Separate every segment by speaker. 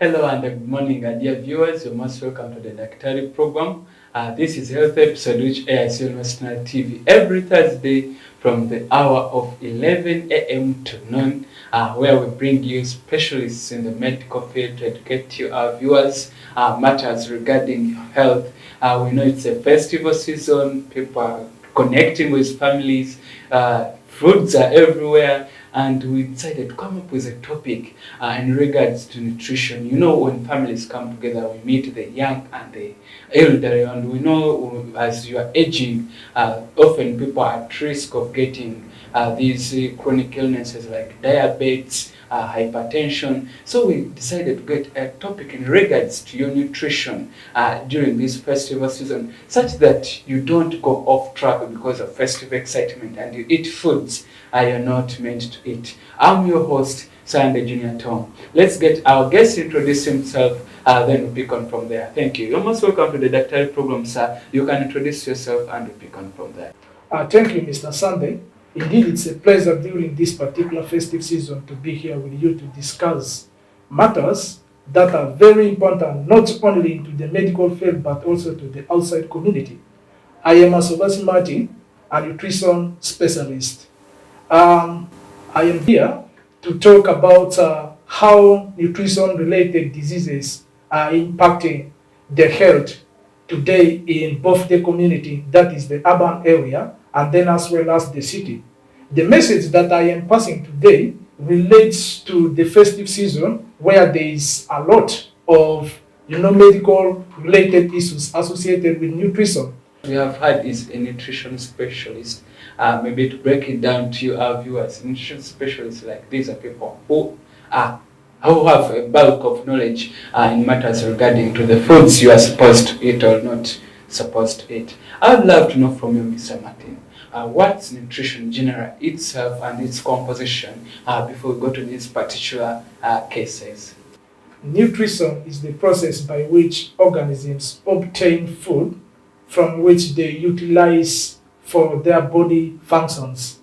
Speaker 1: Hello and good morning, dear viewers. You're most welcome to the DAKTARI program. This is a health episode which airs on National TV every Thursday from the hour of 11 a.m. to noon, where we bring you specialists in the medical field to educate you, our viewers, matters regarding health. We know it's a festival season, people are connecting with families, foods are everywhere. And we decided to come up with a topic in regards to nutrition. You know, when families come together, we meet the young and the elderly, and we know as you are aging, often people are at risk of getting these chronic illnesses like diabetes, hypertension. So we decided to get a topic in regards to your nutrition during this festival season, such that you don't go off track because of festive excitement and you eat foods you're not meant to eat. I'm your host, Sunday Junior Tom. Let's get our guest introduce himself, then we pick on from there. Thank you. You're most welcome to the DAKTARI program, sir. You can introduce yourself and we pick on from there.
Speaker 2: Thank you, Mr. Sunday. Indeed, it's a pleasure during this particular festive season to be here with you to discuss matters that are very important, not only to the medical field, but also to the outside community. I am Asovasi Martin, a nutrition specialist. I am here to talk about how nutrition-related diseases are impacting the health today in both the community, that is the urban area, and then as well as the city. The message that I am passing today relates to the festive season where there is a lot of medical-related issues associated with nutrition.
Speaker 1: We have had is a nutrition specialist. Maybe to break it down to you, our viewers, nutrition specialists like these are people who have a bulk of knowledge in matters regarding to the foods you are supposed to eat or not supposed to eat. I'd love to know from you, Mr. Martin, what's nutrition in general itself and its composition before we go to these particular cases.
Speaker 2: Nutrition is the process by which organisms obtain food from which they utilize for their body functions.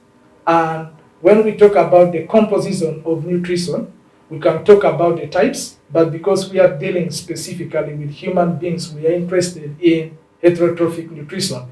Speaker 2: And when we talk about the composition of nutrition, we can talk about the types, but because we are dealing specifically with human beings, we are interested in heterotrophic nutrition.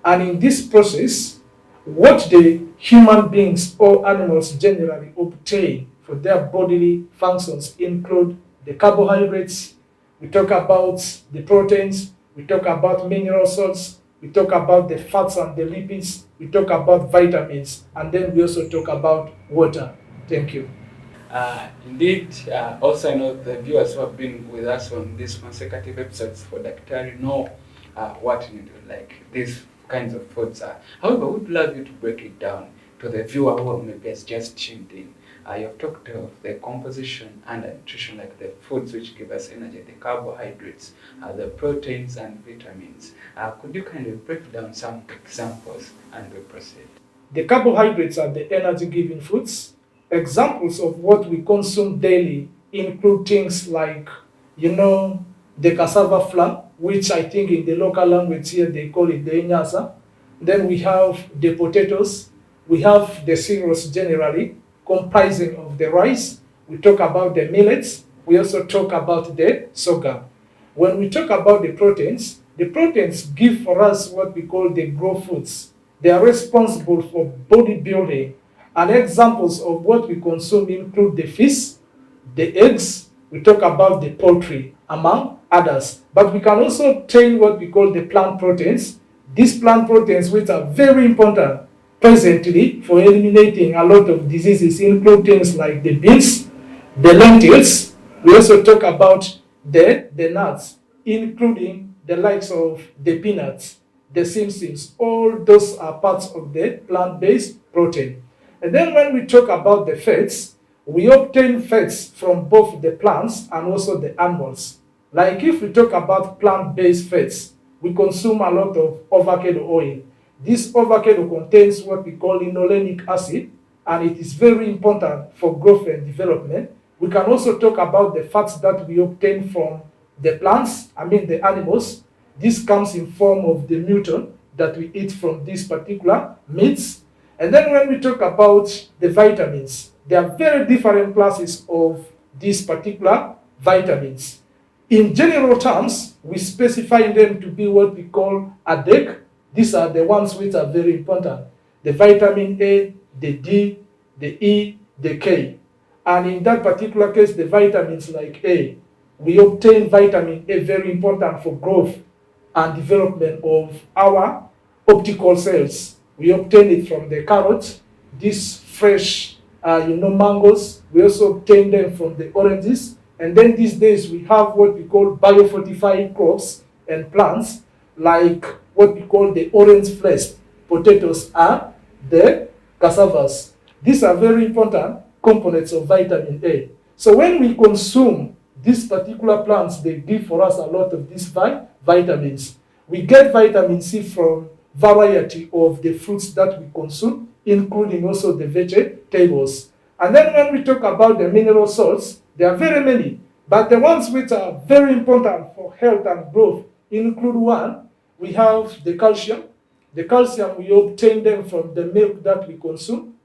Speaker 2: And in this process, what the human beings or animals generally obtain for their bodily functions include the carbohydrates, we talk about the proteins, we talk about mineral salts, we talk about the fats and the lipids, we talk about vitamins, and then we also talk about water. Thank you.
Speaker 1: Indeed, also I know the viewers who have been with us on these consecutive episodes for DAKTARI know what you do, like these kinds of foods are. However, we'd love you to break it down to the viewer who maybe has just tuned in. You've talked of the composition and the nutrition, like the foods which give us energy, the carbohydrates, the proteins and vitamins. Could you kind of break down some examples and we proceed?
Speaker 2: The carbohydrates are the energy-giving foods. Examples of what we consume daily include things like, the cassava flour, which I think in the local language here they call it the inyasa. Then we have the potatoes. We have the cereals generally, comprising of the rice. We talk about the millets. We also talk about the sorghum. When we talk about the proteins give for us what we call the growth foods. They are responsible for bodybuilding. And examples of what we consume include the fish, the eggs, we talk about the poultry, among others. But we can also obtain what we call the plant proteins. These plant proteins, which are very important presently for eliminating a lot of diseases, include things like the beans, the lentils. We also talk about the nuts, including the likes of the peanuts, the simsims. All those are parts of the plant-based protein. And then when we talk about the fats, we obtain fats from both the plants and also the animals. Like if we talk about plant-based fats, we consume a lot of avocado oil. This avocado contains what we call linolenic acid, and it is very important for growth and development. We can also talk about the fats that we obtain from the plants, the animals. This comes in form of the mutton that we eat from these particular meats. And then when we talk about the vitamins, there are very different classes of these particular vitamins. In general terms, we specify them to be what we call a DAK. These are the ones which are very important. The vitamin A, the D, the E, the K. And in that particular case, the vitamins like A, we obtain vitamin A, very important for growth and development of our optical cells. We obtain it from the carrots, these fresh, mangoes. We also obtain them from the oranges. And then these days we have what we call biofortified crops and plants, like what we call the orange-fleshed potatoes and the cassavas. These are very important components of vitamin A. So when we consume these particular plants, they give for us a lot of these vitamins. We get vitamin C from variety of the fruits that we consume, including also the vegetables. And then when we talk about the mineral salts, there are very many, but the ones which are very important for health and growth include one, we have the calcium. The calcium, we obtain them from the milk that we consume.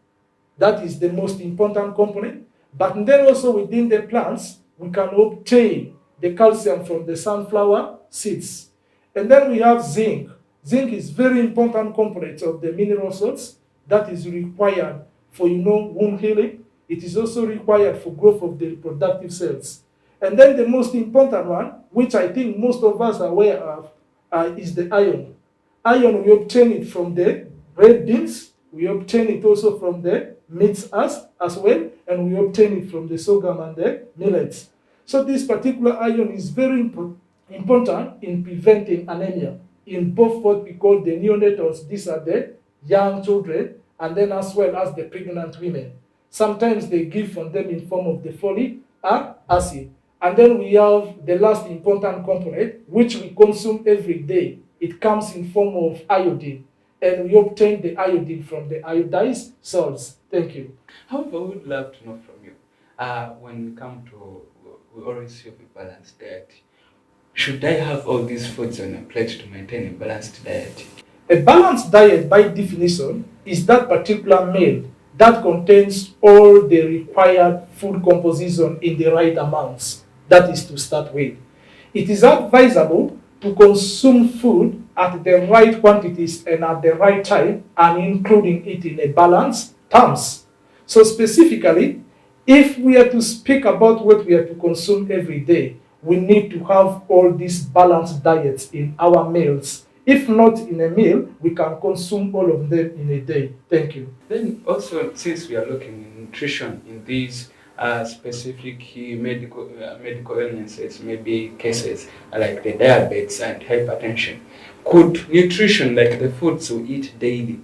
Speaker 2: That is the most important component. But then also within the plants, we can obtain the calcium from the sunflower seeds. And then we have zinc. Zinc is very important component of the mineral salts that is required for, wound healing. It is also required for growth of the reproductive cells. And then the most important one, which I think most of us are aware of, is the iron. Iron, we obtain it from the red beans. We obtain it also from the meats as well. And we obtain it from the sorghum and the millets. So this particular iron is very important in preventing anemia in both what we call the neonatals. These are the young children, and then as well as the pregnant women. Sometimes they give from them in form of the folic acid. And then we have the last important component, which we consume every day. It comes in form of iodine. And we obtain the iodine from the iodized salts. Thank you.
Speaker 1: However, we would love to know from you, when we come to, we always have a balanced diet. Should I have all these foods on a plate to maintain a balanced diet?
Speaker 2: A balanced diet, by definition, is that particular meal that contains all the required food composition in the right amounts. That is to start with. It is advisable to consume food at the right quantities and at the right time, and including it in a balanced terms. So specifically, if we are to speak about what we are to consume every day, we need to have all these balanced diets in our meals. If not in a meal, we can consume all of them in a day. Thank you.
Speaker 1: Then also, since we are looking in nutrition in these specific medical illnesses, maybe cases like the diabetes and hypertension, could nutrition, like the foods we eat daily,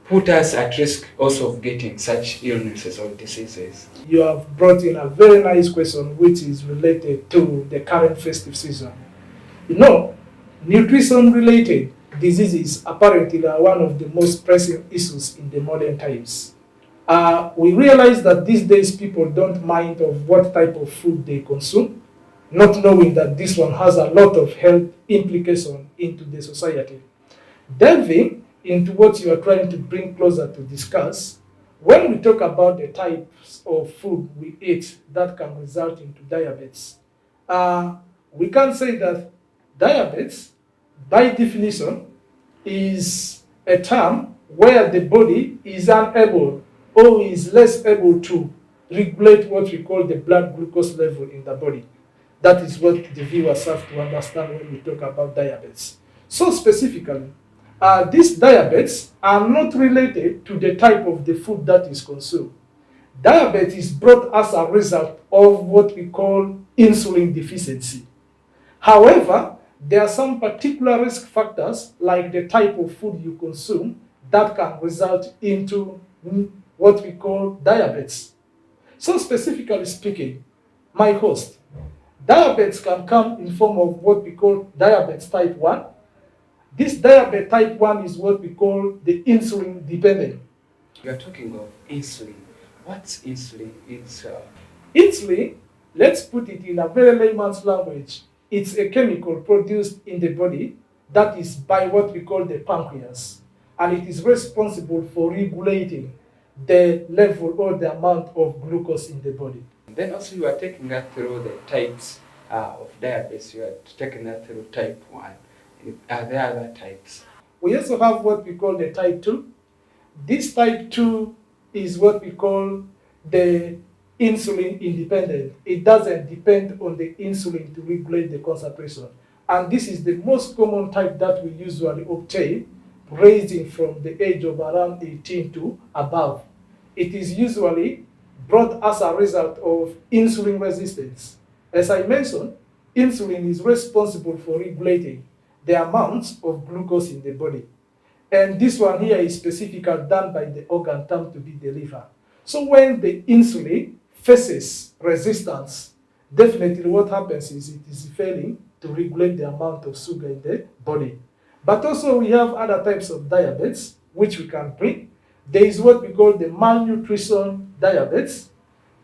Speaker 1: put us at risk also of getting such illnesses or diseases?
Speaker 2: You have brought in a very nice question which is related to the current festive season. Nutrition-related diseases apparently are one of the most pressing issues in the modern times. We realize that these days people don't mind of what type of food they consume, not knowing that this one has a lot of health implications into the society. Delving into what you are trying to bring closer to discuss, when we talk about the types of food we eat that can result into diabetes, we can say that diabetes, by definition, is a term where the body is unable or is less able to regulate what we call the blood glucose level in the body. That is what the viewers have to understand when we talk about diabetes. So specifically, these diabetes are not related to the type of the food that is consumed. Diabetes is brought as a result of what we call insulin deficiency. However, there are some particular risk factors, like the type of food you consume, that can result into what we call diabetes. So specifically speaking, my host, diabetes can come in form of what we call diabetes type 1. This diabetes type 1 is what we call the insulin dependent.
Speaker 1: We are talking of insulin. What's insulin?
Speaker 2: Insulin, let's put it in a very layman's language, it's a chemical produced in the body that is by what we call the pancreas. And it is responsible for regulating the level or the amount of glucose in the body.
Speaker 1: Then also you are taking us through the types of diabetes. You are taking us through type 1. Are there other types?
Speaker 2: We also have what we call the type 2. This type 2 is what we call the insulin independent. It doesn't depend on the insulin to regulate the concentration. And this is the most common type that we usually obtain, ranging from the age of around 18 to above. It is usually brought as a result of insulin resistance. As I mentioned, insulin is responsible for regulating the amount of glucose in the body. And this one here is specifically done by the organ termed to be the liver. So when the insulin faces resistance, definitely what happens is it is failing to regulate the amount of sugar in the body. But also we have other types of diabetes which we can bring. There is what we call the malnutrition diabetes.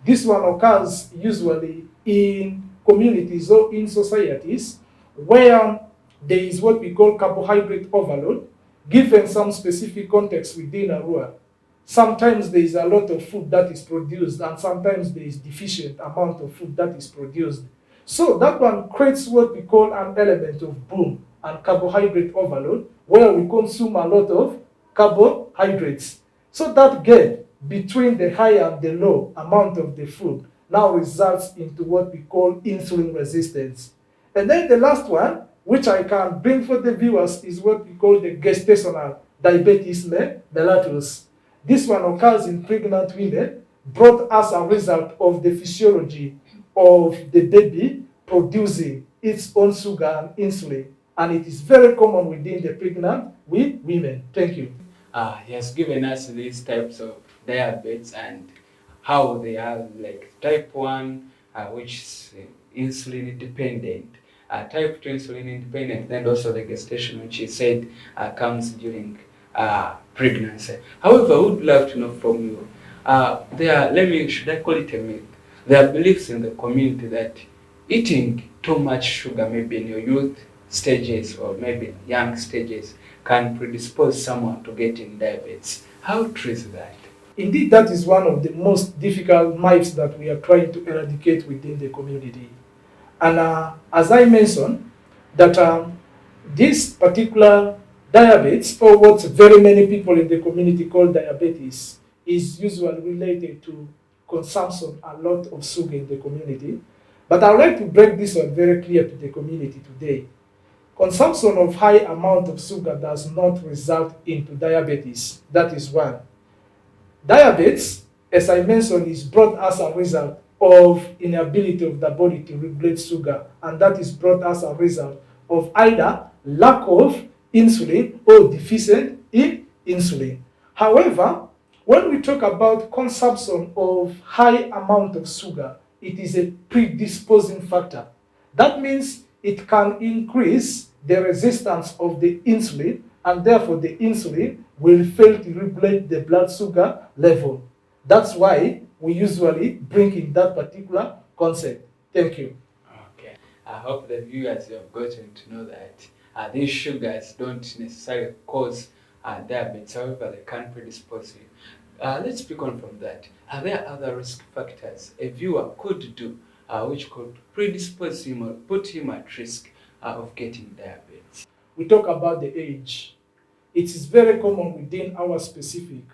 Speaker 2: This one occurs usually in communities or in societies where there is what we call carbohydrate overload, given some specific context within a rural. Sometimes there is a lot of food that is produced, and sometimes there is deficient amount of food that is produced. So that one creates what we call an element of boom and carbohydrate overload, where we consume a lot of carbohydrates. So that gap between the high and the low amount of the food now results into what we call insulin resistance. And then the last one, which I can bring for the viewers, is what we call the gestational diabetes mellitus. This one occurs in pregnant women, brought as a result of the physiology of the baby producing its own sugar and insulin. And it is very common within the pregnant women. Thank you.
Speaker 1: He has given us these types of diabetes and how they are, like type 1, which is insulin dependent, type 2 insulin independent, and also the gestation, which he said comes during pregnancy. However, I would love to know from you, should I call it a myth? There are beliefs in the community that eating too much sugar, maybe in your youth stages or maybe young stages, can predispose someone to getting diabetes. How true is that?
Speaker 2: Indeed, that is one of the most difficult myths that we are trying to eradicate within the community. And as I mentioned, that this particular diabetes, or what very many people in the community call diabetes, is usually related to consumption a lot of sugar in the community. But I would like to break this one very clear to the community today. Consumption of high amount of sugar does not result into diabetes. That is one. Diabetes, as I mentioned, is brought as a result of inability of the body to regulate sugar, and that is brought as a result of either lack of insulin or deficient in insulin. However, when we talk about consumption of high amount of sugar, it is a predisposing factor. That means it can increase the resistance of the insulin, and therefore the insulin will fail to regulate the blood sugar level. That's why we usually bring in that particular concept. Thank you.
Speaker 1: Okay. I hope the viewers have gotten to know that these sugars don't necessarily cause diabetes, however, they can predispose you. Let's pick on from that. Are there other risk factors a viewer could do which could predispose him or put him at risk of getting diabetes?
Speaker 2: We talk about the age. It is very common within our specific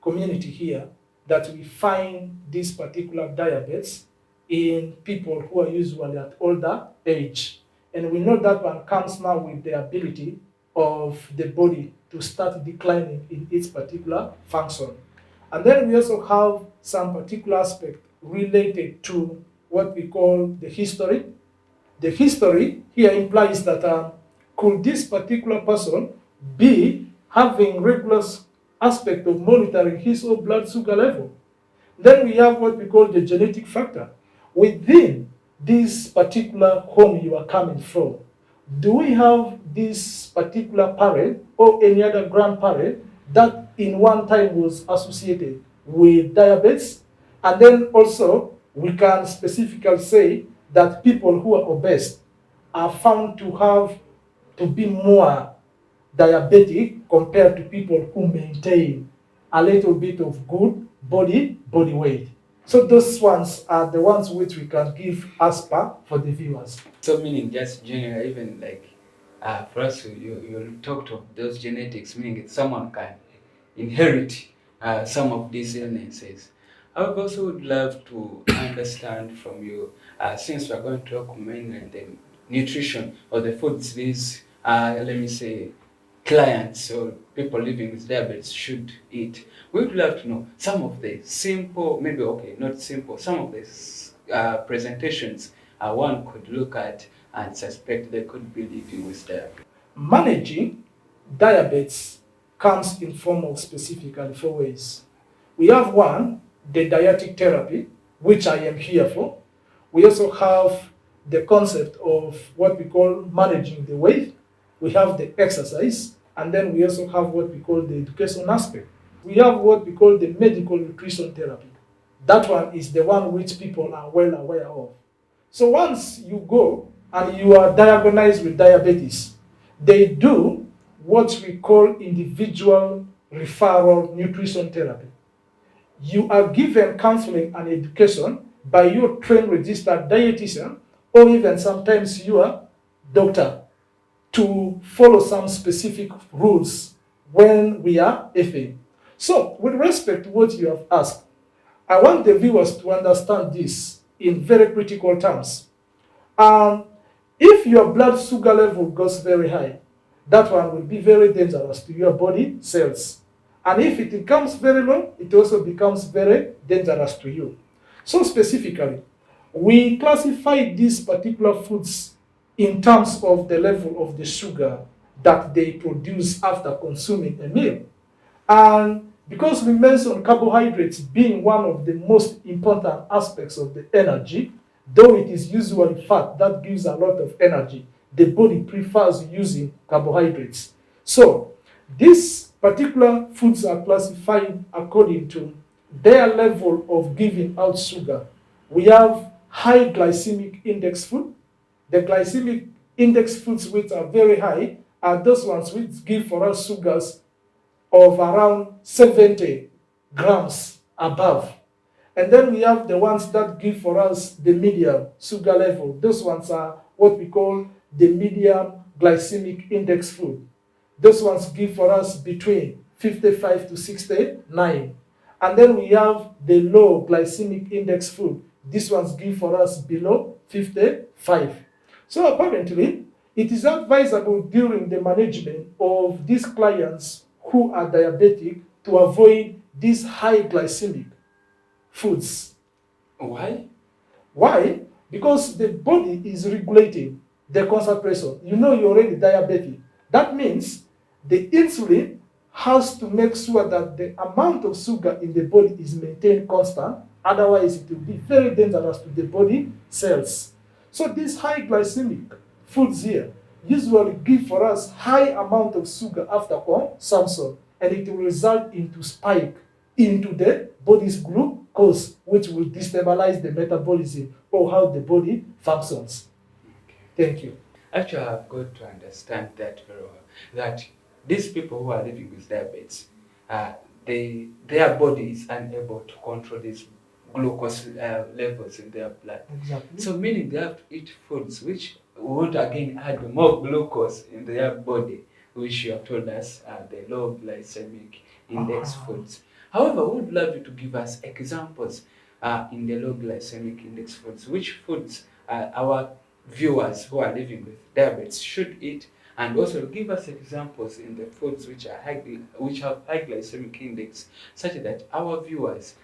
Speaker 2: community here that we find this particular diabetes in people who are usually at older age. And we know that one comes now with the ability of the body to start declining in its particular function. And then we also have some particular aspect related to what we call the history. The history here implies that could this particular person be having regular aspect of monitoring his own blood sugar level? Then we have what we call the genetic factor. Within this particular home you are coming from, do we have this particular parent or any other grandparent that in one time was associated with diabetes? And then also we can specifically say that people who are obese are found to be more diabetic compared to people who maintain a little bit of good body weight. So those ones are the ones which we can give as per for the viewers.
Speaker 1: So meaning just general, even like for us, you talked of those genetics, meaning that someone can inherit some of these illnesses. I would also would love to understand from you, since we are going to talk mainly on the nutrition or the foods these, let me say, clients or people living with diabetes should eat. We would love to know some of the simple, maybe okay, not simple, some of the presentations one could look at and suspect they could be living with diabetes.
Speaker 2: Managing diabetes comes in form of specifically four ways. We have one, the dietetic therapy, which I am here for. We also have the concept of what we call managing the weight. We have the exercise, and then we also have what we call the education aspect. We have what we call the medical nutrition therapy. That one is the one which people are well aware of. So once you go and you are diagnosed with diabetes, they do what we call individual referral nutrition therapy. You are given counseling and education by your trained registered dietitian or even sometimes your doctor to follow some specific rules when we are FA. So with respect to what you have asked, I want the viewers to understand this in very critical terms. If your blood sugar level goes very high, that one will be very dangerous to your body cells. And if it becomes very low, it also becomes very dangerous to you. So specifically, we classify these particular foods in terms of the level of the sugar that they produce after consuming a meal. And because we mentioned carbohydrates being one of the most important aspects of the energy, though it is usually fat that gives a lot of energy, the body prefers using carbohydrates. So these particular foods are classified according to their level of giving out sugar. We have high glycemic index food. The glycemic index foods which are very high are those ones which give for us sugars of around 70 grams above. And then we have the ones that give for us the medium sugar level. Those ones are what we call the medium glycemic index food. Those ones give for us between 55 to 69. And then we have the low glycemic index food. These ones give for us below 55. So apparently, it is advisable during the management of these clients who are diabetic to avoid these high glycemic foods.
Speaker 1: Why?
Speaker 2: Why? Because the body is regulating the concentration. You know you're already diabetic. That means the insulin has to make sure that the amount of sugar in the body is maintained constant. Otherwise, it will be very dangerous to the body cells. So these high glycemic foods here usually give for us high amount of sugar after consumption, and it will result into spike into the body's glucose, which will destabilize the metabolism or how the body functions. Thank you.
Speaker 1: Actually, I've got to understand that very well. That these people who are living with diabetes, their body is unable to control these glucose levels in their blood.
Speaker 2: Exactly.
Speaker 1: So meaning they have to eat foods which would again add more glucose in their body, which you have told us are the low glycemic index foods. However, we would love you to give us examples in the low glycemic index foods. Which foods our viewers who are living with diabetes should eat, and also give us examples in the foods which are which have high glycemic index, such that our viewers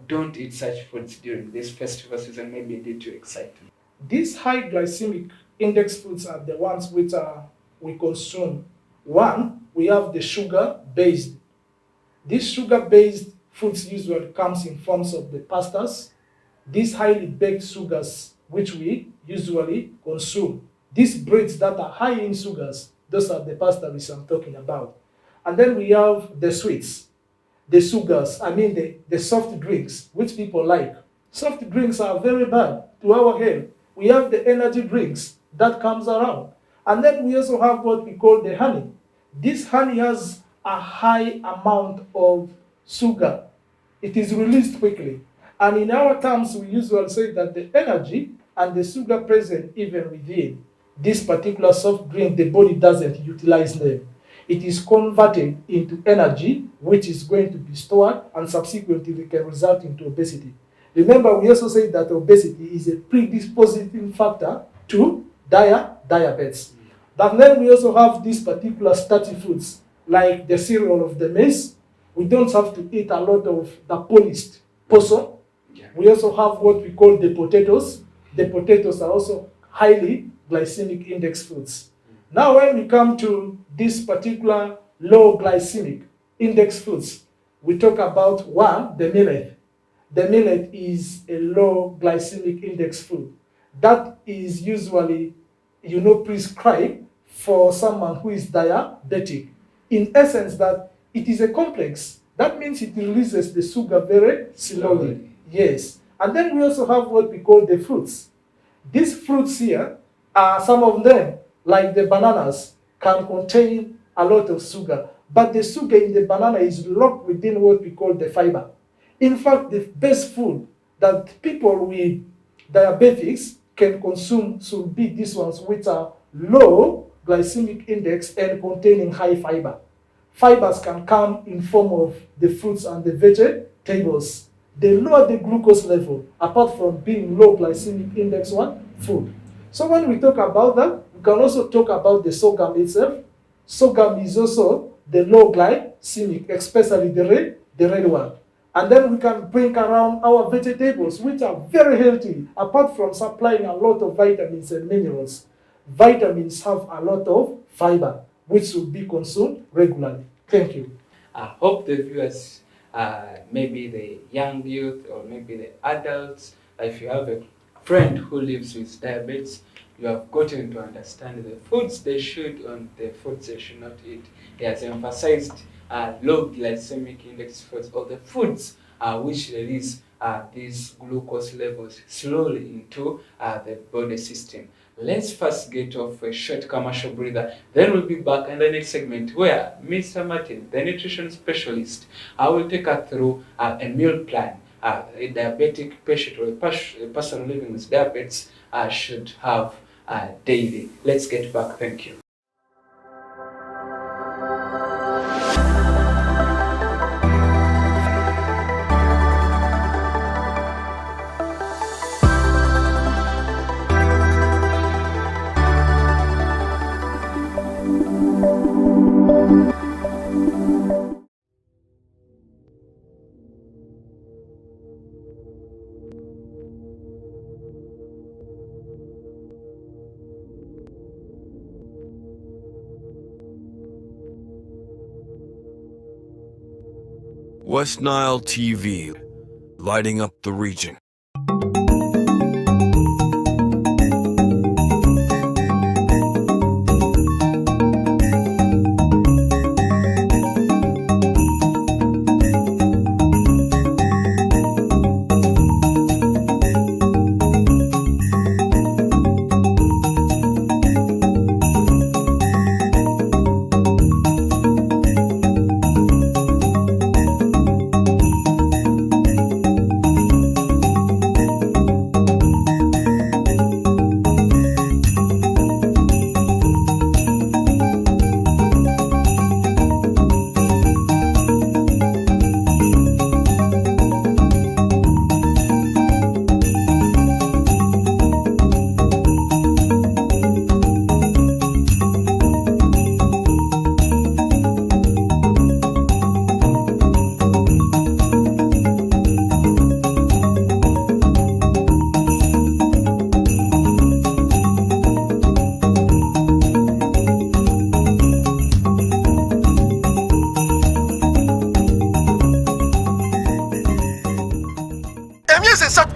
Speaker 1: don't eat such foods during this festival season, maybe due to excitement.
Speaker 2: These high glycemic index foods are the ones which we consume. One, we have the sugar-based. These sugar-based foods usually comes in forms of the pastas. These highly baked sugars which we usually consume. These breads that are high in sugars, those are the pastries I'm talking about. And then we have the sweets, the sugars, the soft drinks, which people like. Soft drinks are very bad to our health. We have the energy drinks that comes around. And then we also have what we call the honey. This honey has a high amount of sugar. it is released quickly. And in our terms, we usually say that the energy and the sugar present even within this particular soft drink, the body doesn't utilize them. It is converted into energy, which is going to be stored and subsequently can result into obesity. Remember, we also say that obesity is a predisposing factor to diabetes. But then we also have these particular starchy foods, like the cereal of the maize. We don't have to eat a lot of the polished portion. Yeah. We also have what we call the potatoes. The potatoes are also highly glycemic index foods. Now, when we come to this particular low glycemic index foods, we talk about one, the millet. The millet is a low glycemic index food. That is usually, prescribed for someone who is diabetic. In essence, that it is a complex. That means it releases the sugar very slowly. Yes. And then we also have what we call the fruits. These fruits here, some of them, like the bananas, can contain a lot of sugar. But the sugar in the banana is locked within what we call the fiber. In fact, the best food that people with diabetics can consume should be these ones, which are low glycemic index and containing high fiber. Fibers can come in form of the fruits and the vegetables. They lower the glucose level, apart from being low glycemic index food. So when we talk about that, we can also talk about the sorghum itself. Sorghum is also the low glycemic, especially the red one. And then we can bring around our vegetables, which are very healthy, apart from supplying a lot of vitamins and minerals. Vitamins have a lot of fiber, which should be consumed regularly. Thank you.
Speaker 1: I hope the viewers, maybe the young youth or maybe the adults, if you have a friend who lives with diabetes, you have gotten to understand the foods they should and the foods they should not eat. He has emphasized low glycemic index foods, or the foods which release these glucose levels slowly into the body system. Let's first get off a short commercial breather. Then we'll be back in the next segment where Mr. Martin, the nutrition specialist, will take us through a meal plan a diabetic patient or a person living with diabetes should have daily. Let's get back. Thank you.
Speaker 3: West Nile TV, lighting up the region.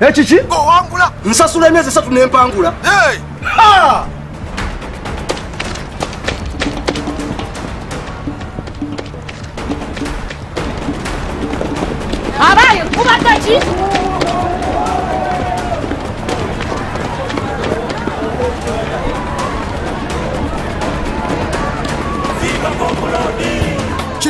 Speaker 4: Ekiki?
Speaker 5: Ng'owangula.
Speaker 4: Nsasula emyezi 3 n'empangula.
Speaker 5: Hey!
Speaker 4: Ha!
Speaker 6: Abaye kubadde ki?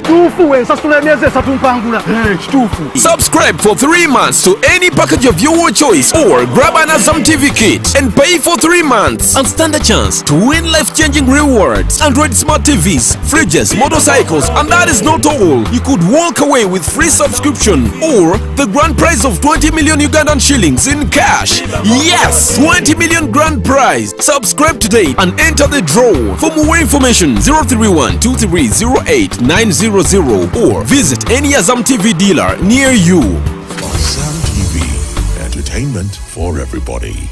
Speaker 4: Kituufu wensasula emyezi 3 mpangula. Kituufu.
Speaker 3: Subscribe for 3 months to any package of your choice or grab an Azam TV kit and pay for 3 months and stand a chance to win life-changing rewards. Android smart TVs, fridges, motorcycles, and that is not all. You could walk away with free subscription or the grand prize of 20 million Ugandan shillings in cash. Yes, 20 million grand prize. Subscribe today and enter the draw. For more information, 031-2308-900 or visit any Azam TV dealer near you.
Speaker 5: Azam TV, entertainment for everybody.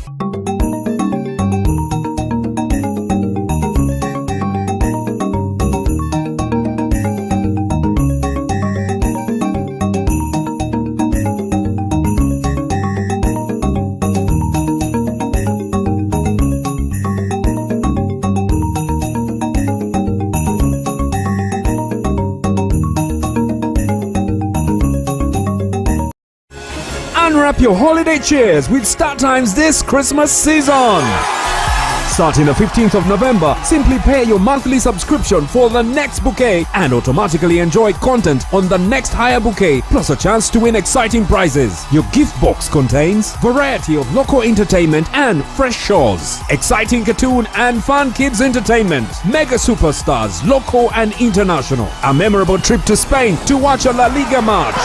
Speaker 7: Unwrap your holiday cheers with StarTimes this Christmas season. Starting the 15th of November, simply pay your monthly subscription for the next bouquet and automatically enjoy content on the next higher bouquet, plus a chance to win exciting prizes. Your gift box contains variety of local entertainment and fresh shows, exciting cartoon and fun kids entertainment, mega superstars, local and international, a memorable trip to Spain to watch a La Liga match.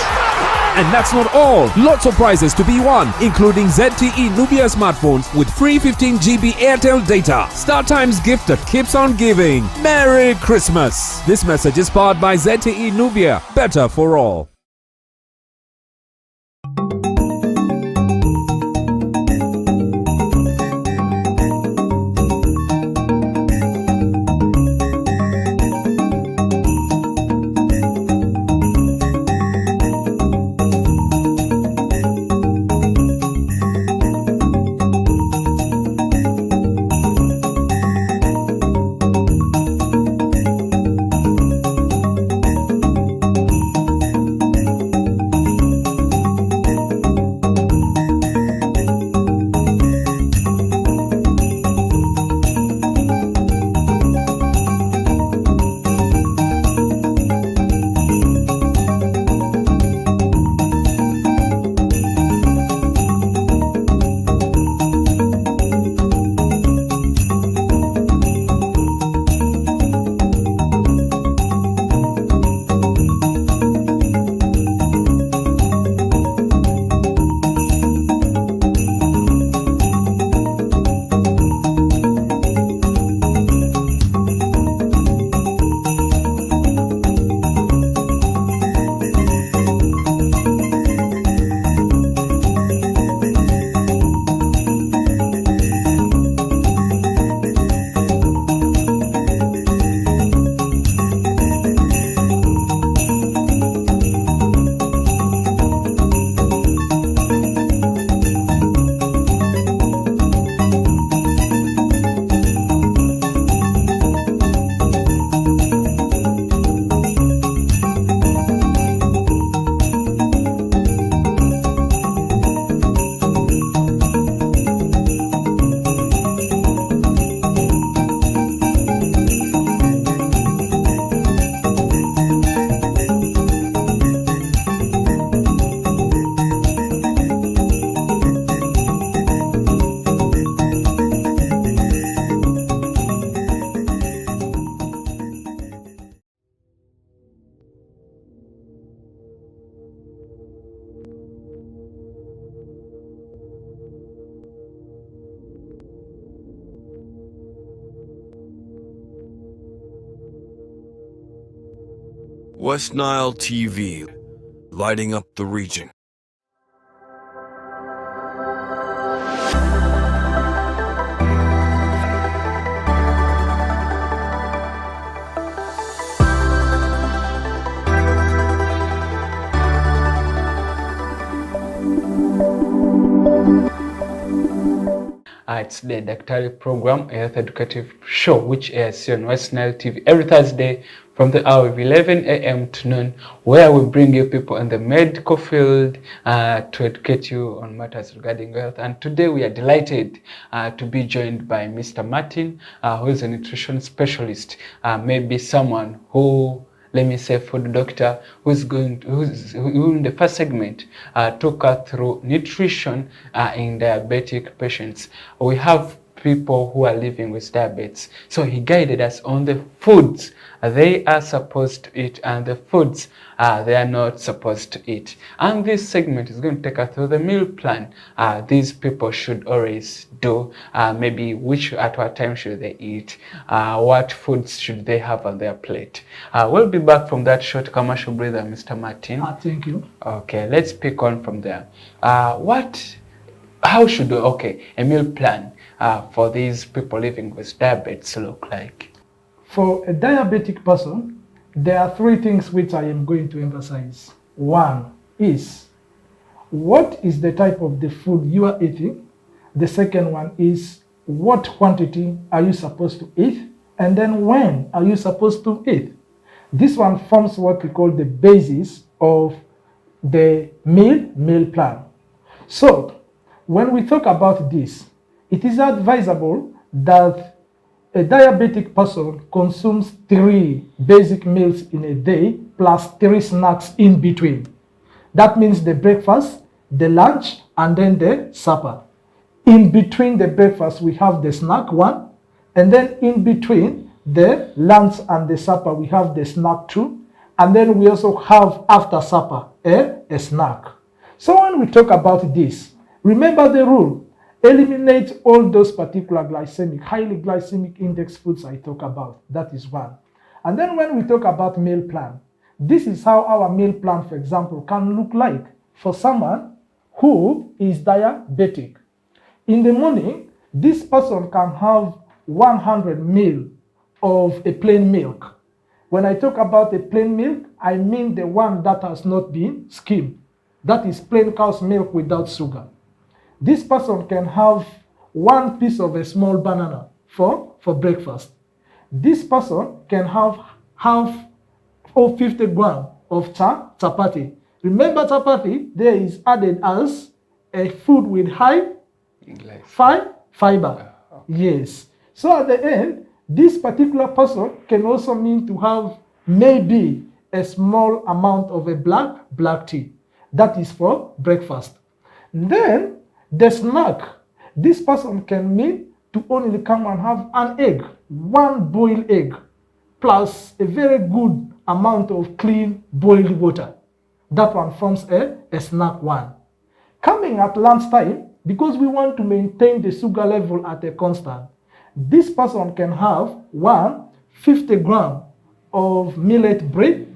Speaker 7: And that's not all. Lots of prizes to be won, including ZTE Nubia smartphones with free 15 GB Airtel data. StarTimes gift that keeps on giving. Merry Christmas. This message is powered by ZTE Nubia. Better for all.
Speaker 3: West Nile TV, lighting up the region.
Speaker 1: It's the DAKTARI program, a health educative show which airs on West Nile TV every Thursday from the hour of 11 a.m. to noon, where we bring you people in the medical field to educate you on matters regarding health. And today we are delighted to be joined by Mr. Martin, who is a nutrition specialist, maybe someone who let me say, food doctor who in the first segment took us through nutrition in diabetic patients. We have people who are living with diabetes. So he guided us on the foods they are supposed to eat and the foods they are not supposed to eat. And this segment is going to take us through the meal plan these people should always do. Maybe at what time should they eat, what foods should they have on their plate. We'll be back from that short commercial breather, Mr. Martin.
Speaker 2: Thank you.
Speaker 1: Okay, let's pick on from there. How should a meal plan for these people living with diabetes look like?
Speaker 2: For a diabetic person, there are three things which I am going to emphasize. One is, what is the type of the food you are eating? The second one is, what quantity are you supposed to eat? And then when are you supposed to eat? This one forms what we call the basis of the meal plan. So, when we talk about this, it is advisable that a diabetic person consumes 3 basic meals in a day plus 3 snacks in between. That means the breakfast, the lunch, and then the supper. In between the breakfast, we have the snack 1, and then in between the lunch and the supper, we have the snack 2, and then we also have after supper a snack. So when we talk about this, remember the rule. Eliminate all those particular highly glycemic index foods I talk about. That is one. And then when we talk about meal plan, this is how our meal plan, for example, can look like for someone who is diabetic. In the morning, this person can have 100 ml of a plain milk. When I talk about a plain milk, I mean the one that has not been skimmed. That is plain cow's milk without sugar. This person can have 1 piece of a small banana for breakfast. This person can have half or 50 grams of chapati. Remember, chapati there is added as a food with high fiber. Yes. So at the end, this particular person can also mean to have maybe a small amount of a black tea. That is for breakfast. Then the snack, this person can mean to only come and have an egg, 1 boiled egg, plus a very good amount of clean boiled water. That one forms a snack 1. Coming at lunchtime, because we want to maintain the sugar level at a constant, this person can have 50 grams of millet bread.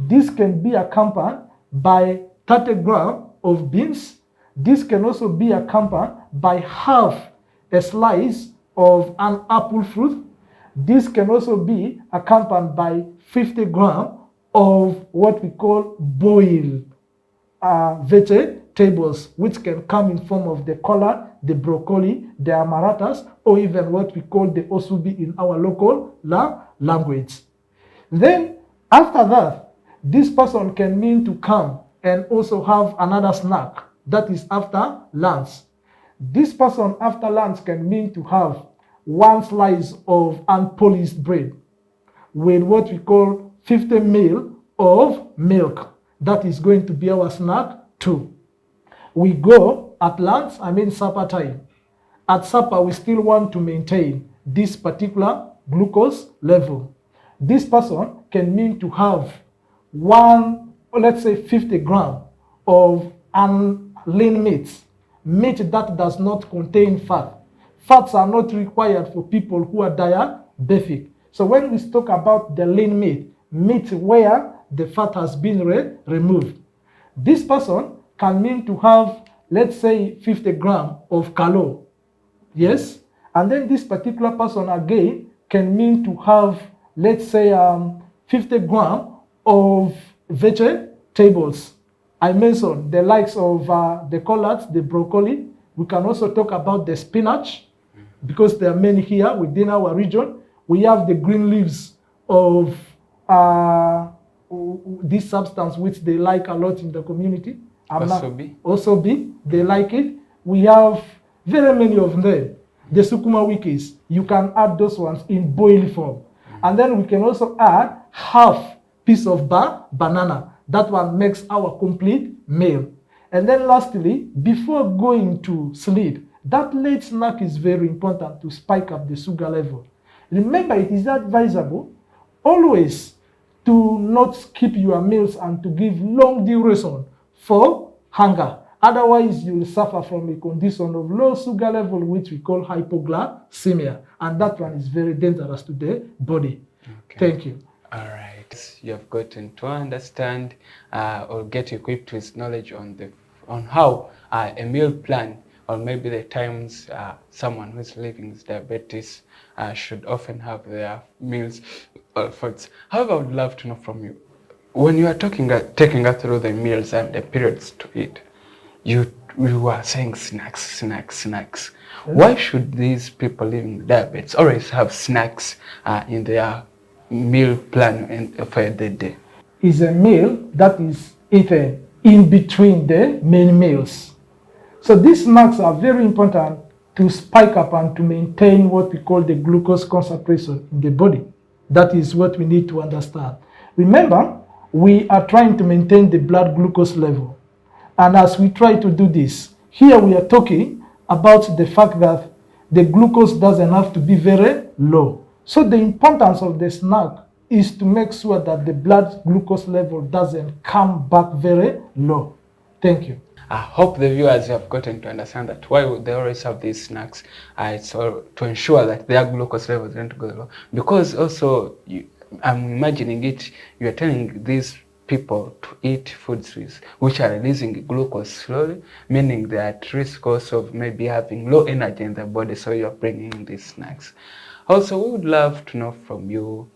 Speaker 2: This can be accompanied by 30 grams of beans. This can also be accompanied by half a slice of an apple fruit. This can also be accompanied by 50 grams of what we call boiled vegetables, which can come in form of the collard, the broccoli, the amaratas, or even what we call the osubi in our local language. Then, after that, this person can mean to come and also have another snack. That is after lunch. This person after lunch can mean to have 1 slice of unpolished bread with what we call 50 ml of milk. That is going to be our snack 2. We go at lunch, supper time. At supper, we still want to maintain this particular glucose level. This person can mean to have 50 grams of lean meat that does not contain fat. Fats are not required for people who are diabetic. So when we talk about the lean meat where the fat has been removed, this person can mean to have, 50 grams of calories. Yes? And then this particular person again can mean to have, 50 grams of vegetables. I mentioned the likes of the collards, the broccoli. We can also talk about the spinach, because there are many here within our region. We have the green leaves of this substance which they like a lot in the community. Osobi, they like it. We have very many of them. The sukuma wikis, you can add those ones in boiled form. And then we can also add half piece of banana. That one makes our complete meal. And then lastly, before going to sleep, that late snack is very important to spike up the sugar level. Remember, it is advisable always to not skip your meals and to give long duration for hunger. Otherwise, you will suffer from a condition of low sugar level, which we call hypoglycemia. And that one is very dangerous to the body. Okay. Thank you.
Speaker 1: All right. You have gotten to understand or get equipped with knowledge on how a meal plan, or maybe the times someone who is living with diabetes should often have their meals or foods. However, I would love to know from you, when you are taking us through the meals and the periods to eat, you were saying snacks. Why should these people living with diabetes always have snacks in their meal plan for the day?
Speaker 2: Is a meal that is eaten in between the main meals. So these snacks are very important to spike up and to maintain what we call the glucose concentration in the body. That is what we need to understand. Remember, we are trying to maintain the blood glucose level. And as we try to do this, here we are talking about the fact that the glucose doesn't have to be very low. So the importance of the snack is to make sure that the blood glucose level doesn't come back very low. Thank you.
Speaker 1: I hope the viewers have gotten to understand that why they always have these snacks. It's to ensure that their glucose levels don't go low. Because also, I'm imagining it, you are telling these people to eat foods which are releasing glucose slowly, meaning they are at risk also of maybe having low energy in their body, so you're bringing these snacks. Also, we would love to know from you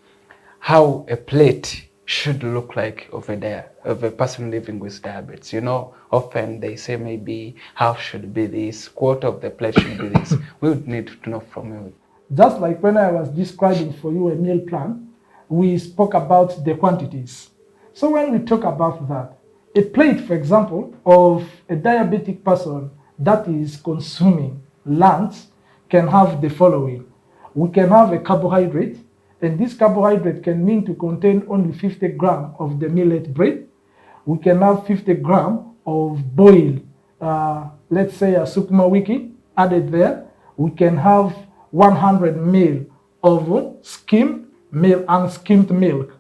Speaker 1: how a plate should look like of a person living with diabetes. You know, often they say maybe half should be this, quarter of the plate should be this. We would need to know from you.
Speaker 2: Just like when I was describing for you a meal plan, we spoke about the quantities. So when we talk about that, a plate, for example, of a diabetic person that is consuming lunch can have the following. We can have a carbohydrate, and this carbohydrate can mean to contain only 50 grams of the millet bread. We can have 50 grams of boiled, let's say a sukuma wiki added there. We can have 100 ml of skimmed milk, unskimmed milk.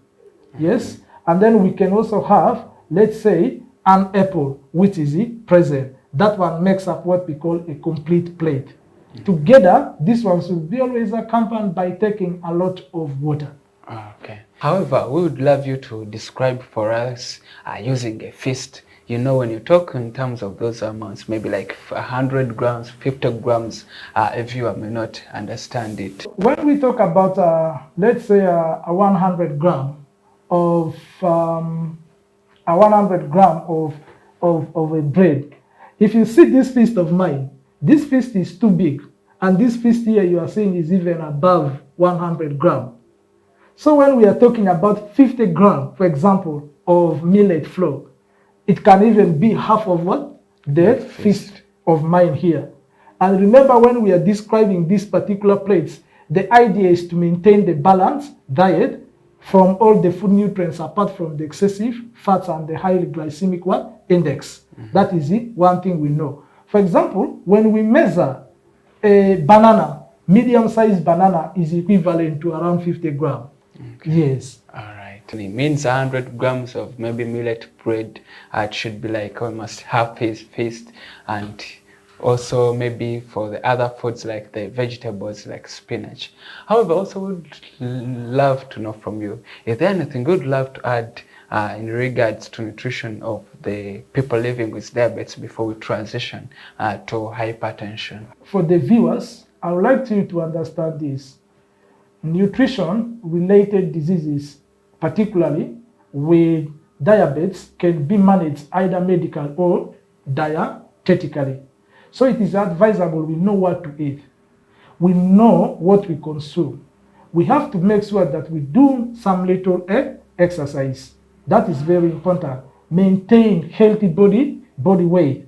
Speaker 2: Yes, and then we can also have, let's say, an apple, which is present. That one makes up what we call a complete plate. Together, this one should be always accompanied by taking a lot of water.
Speaker 1: Okay. However, we would love you to describe for us using a fist. You know, when you talk in terms of those amounts, maybe like 100 grams, 50 grams, a viewer may not understand it.
Speaker 2: When we talk about, let's say, a 100 gram of a bread, if you see this fist of mine, this fist is too big, and this fist here you are seeing is even above 100 grams. So when we are talking about 50 grams, for example, of millet flour, it can even be half of what? The fist of mine here. And remember, when we are describing these particular plates, the idea is to maintain the balanced diet from all the food nutrients apart from the excessive fats and the highly glycemic index. That is it, one thing we know. For example, when we measure a banana, medium-sized banana is equivalent to around 50 grams. Okay. Yes.
Speaker 1: All right. It means 100 grams of maybe millet bread. It should be like almost half his fist. And also maybe for the other foods like the vegetables like spinach. However, also would love to know from you, is there anything you would love to add in regards to nutrition of the people living with diabetes before we transition to hypertension?
Speaker 2: For the viewers, I would like you to understand this. Nutrition-related diseases, particularly with diabetes, can be managed either medical or dietetically. So it is advisable we know what to eat. We know what we consume. We have to make sure that we do some little exercise. That is very important. Maintain healthy body weight,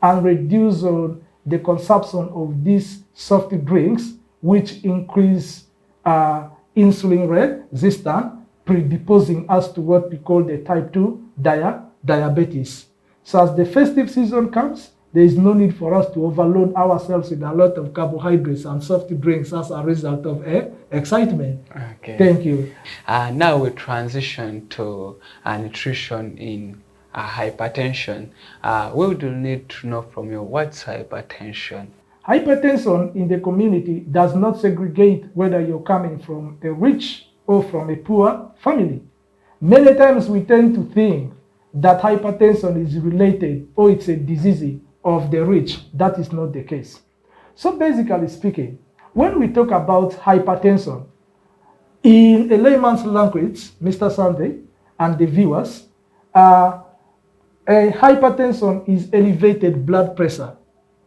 Speaker 2: and reduce the consumption of these soft drinks, which increase insulin resistance predisposing us to what we call the type 2 diabetes. So as the festive season comes, there is no need for us to overload ourselves with a lot of carbohydrates and soft drinks as a result of excitement.
Speaker 1: Okay.
Speaker 2: Thank you.
Speaker 1: Now we transition to nutrition in hypertension. We would need to know from you, what's hypertension?
Speaker 2: Hypertension in the community does not segregate whether you're coming from a rich or from a poor family. Many times we tend to think that hypertension is related or it's a disease of the rich. That is not the case. So basically speaking, when we talk about hypertension, in a layman's language, Mr. Sunday and the viewers, a hypertension is elevated blood pressure.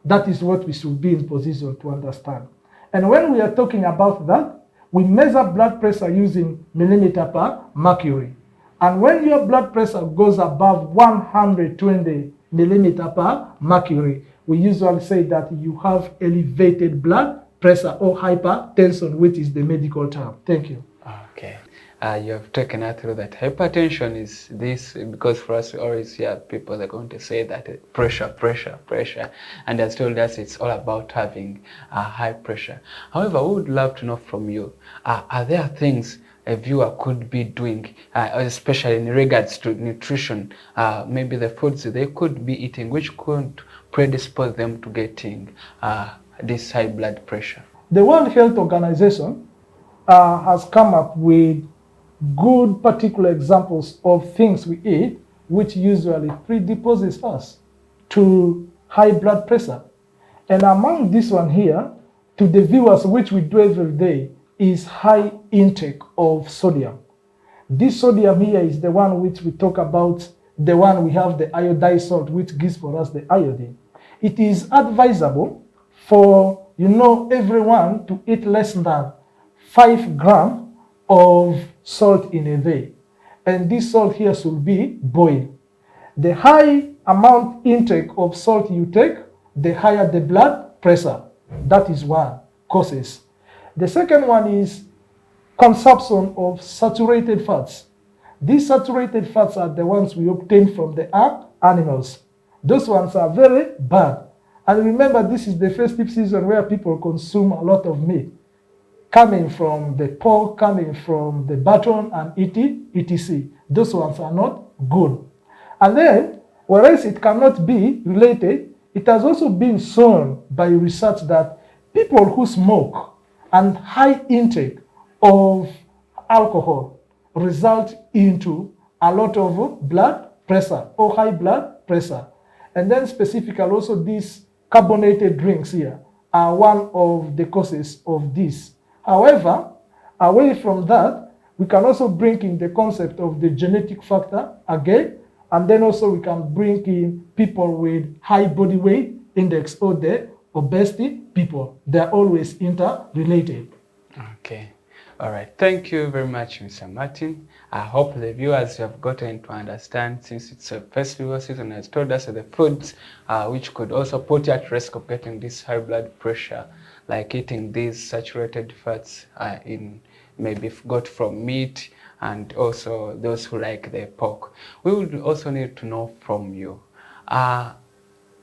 Speaker 2: That is what we should be in position to understand. And when we are talking about that, we measure blood pressure using millimeter per mercury. And when your blood pressure goes above 120 millimeter per mercury, we usually say that you have elevated blood pressure or hypertension, which is the medical term. Thank you.
Speaker 1: Okay. You have taken us through that. Hypertension is this, because for us we always hear people are going to say that pressure, and as told us it's all about having high pressure. However, we would love to know from you, are there things a viewer could be doing, especially in regards to nutrition, maybe the foods they could be eating, which could predispose them to getting this high blood pressure?
Speaker 2: The World Health Organization has come up with good particular examples of things we eat, which usually predisposes us to high blood pressure. And among this one here, to the viewers, which we do every day, is high intake of sodium. This sodium here is the one which we talk about, the one we have the iodized salt, which gives for us the iodine. It is advisable for, everyone to eat less than 5 grams of salt in a day. And this salt here should be boiled. The high amount intake of salt you take, the higher the blood pressure. That is one causes. The second one is consumption of saturated fats. These saturated fats are the ones we obtain from the animals. Those ones are very bad. And remember, this is the festive season where people consume a lot of meat, coming from the pork, coming from the button, and etc. Those ones are not good. And then, whereas it cannot be related, it has also been shown by research that people who smoke and high intake of alcohol result into a lot of blood pressure or high blood pressure. And then specifically also these carbonated drinks here are one of the causes of this. However, away from that, we can also bring in the concept of the genetic factor again, and then also we can bring in people with high body weight index or the obesity people. They're always interrelated.
Speaker 1: Okay. All right. Thank you very much, Mr. Martin. I hope the viewers have gotten to understand, since it's a festival season, has told us the foods which could also put you at risk of getting this high blood pressure, like eating these saturated fats in maybe got from meat, and also those who like the pork. We would also need to know from you, are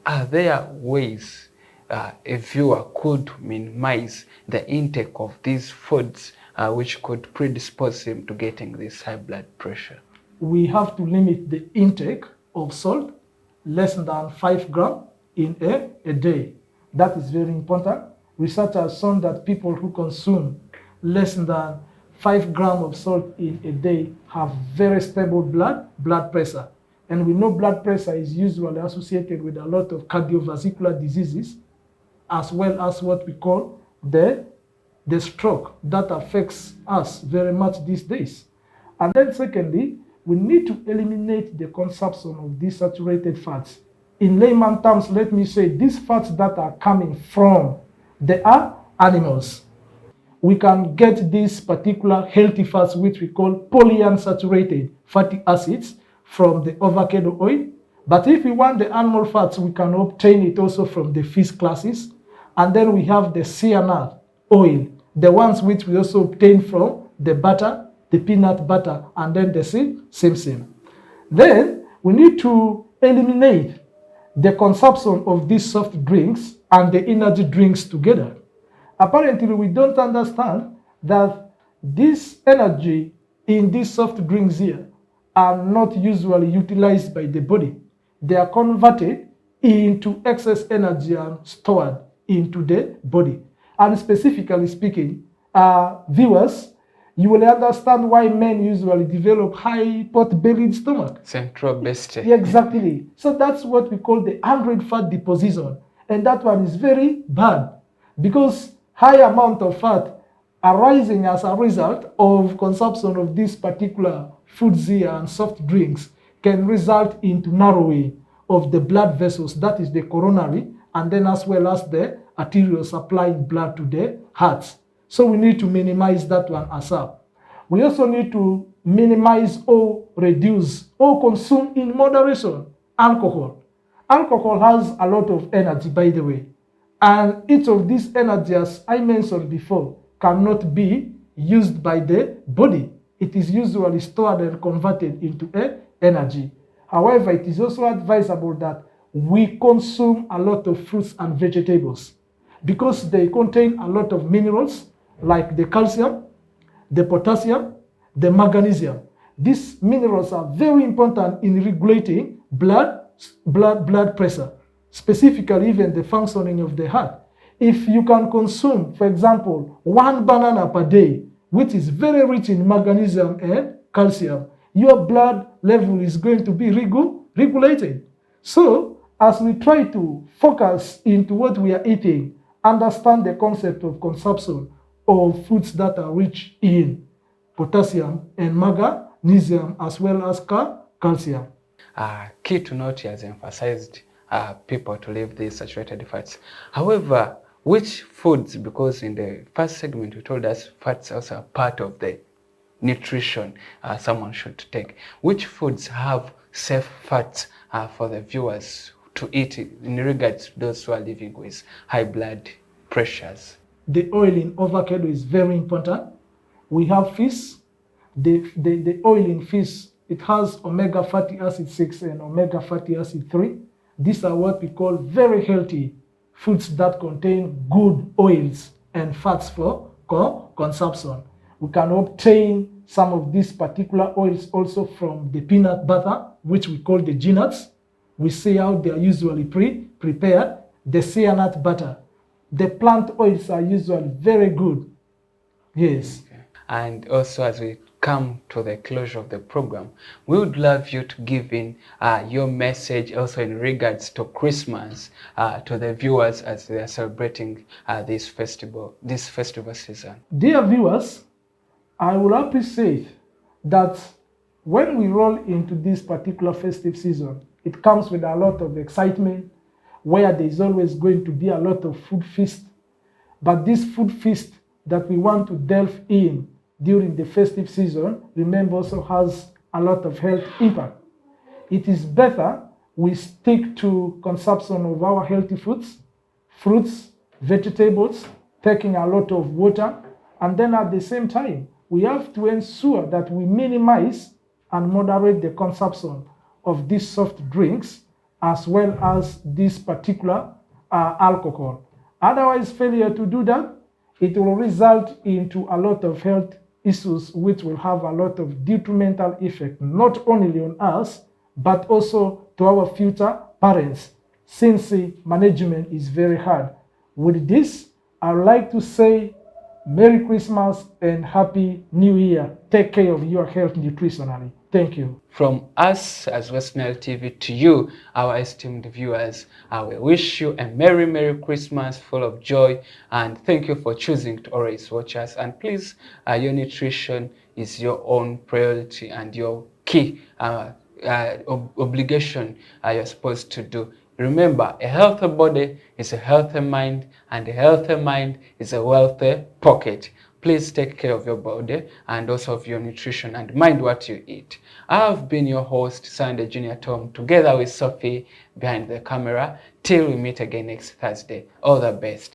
Speaker 1: there ways a viewer could minimize the intake of these foods which could predispose him to getting this high blood pressure?
Speaker 2: We have to limit the intake of salt less than 5 grams in a day. That is very important. Research has shown that people who consume less than 5 grams of salt in a day have very stable blood pressure. And we know blood pressure is usually associated with a lot of cardiovascular diseases, as well as what we call the stroke that affects us very much these days. And then secondly, we need to eliminate the consumption of these saturated fats. In layman terms, let me say these fats that are coming from the animals. We can get these particular healthy fats, which we call polyunsaturated fatty acids, from the avocado oil. But if we want the animal fats, we can obtain it also from the fish classes. And then we have the cyanide oil, the ones which we also obtain from the butter the peanut butter, and then the same. Then we need to eliminate the consumption of these soft drinks and the energy drinks together. Apparently, we don't understand that this energy in these soft drinks here are not usually utilized by the body. They are converted into excess energy and stored into the body. And specifically speaking, viewers, you will understand why men usually develop high pot-bellied stomach.
Speaker 1: Central best.
Speaker 2: Exactly. So that's what we call the 100 fat deposition. And that one is very bad because high amount of fat arising as a result of consumption of these particular foods here and soft drinks can result into narrowing of the blood vessels, that is the coronary, and then as well as the arterial supplying blood to the hearts. So we need to minimize that one as well. We also need to minimize or reduce or consume in moderation alcohol. Alcohol has a lot of energy, by the way. And each of these energy, as I mentioned before, cannot be used by the body. It is usually stored and converted into energy. However, it is also advisable that we consume a lot of fruits and vegetables because they contain a lot of minerals like the calcium, the potassium, the magnesium. These minerals are very important in regulating blood pressure, specifically even the functioning of the heart. If you can consume, for example, 1 banana per day, which is very rich in magnesium and calcium, your blood level is going to be regulated. So, as we try to focus into what we are eating, understand the concept of consumption of foods that are rich in potassium and magnesium as well as calcium.
Speaker 1: Key to note, he has emphasized people to leave these saturated fats. However, which foods, because in the first segment you told us fats also are part of the nutrition someone should take. Which foods have safe fats for the viewers to eat in regards to those who are living with high blood pressures?
Speaker 2: The oil in avocado is very important. We have fish. The oil in fish, it has omega fatty acid 6 and omega fatty acid 3. These are what we call very healthy foods that contain good oils and fats for consumption. We can obtain some of these particular oils also from the peanut butter, which we call the G-nuts. We see how they are usually prepared. The sea nut butter. The plant oils are usually very good. Yes.
Speaker 1: Okay. And also, as we come to the closure of the program, we would love you to give in your message also in regards to Christmas to the viewers as they are celebrating this festival season.
Speaker 2: Dear viewers, I would appreciate that when we roll into this particular festive season, it comes with a lot of excitement, where there is always going to be a lot of food feast. But this food feast that we want to delve in during the festive season, remember, also has a lot of health impact. It is better we stick to consumption of our healthy foods, fruits, vegetables, taking a lot of water, and then at the same time, we have to ensure that we minimize and moderate the consumption of these soft drinks as well as this particular alcohol. Otherwise, failure to do that, it will result into a lot of health issues which will have a lot of detrimental effect, not only on us, but also to our future parents, since management is very hard. With this, I would like to say Merry Christmas and Happy New Year. Take care of your health nutritionally. Thank you.
Speaker 1: From us as West Nile TV to you, our esteemed viewers, I will wish you a Merry, Merry Christmas full of joy, and thank you for choosing to always watch us. And please, your nutrition is your own priority and your key obligation you're supposed to do. Remember, a healthy body is a healthy mind, and a healthy mind is a wealthy pocket. Please take care of your body and also of your nutrition, and mind what you eat. I have been your host, Sunday Junior Tom, together with Sophie behind the camera. Till we meet again next Thursday. All the best.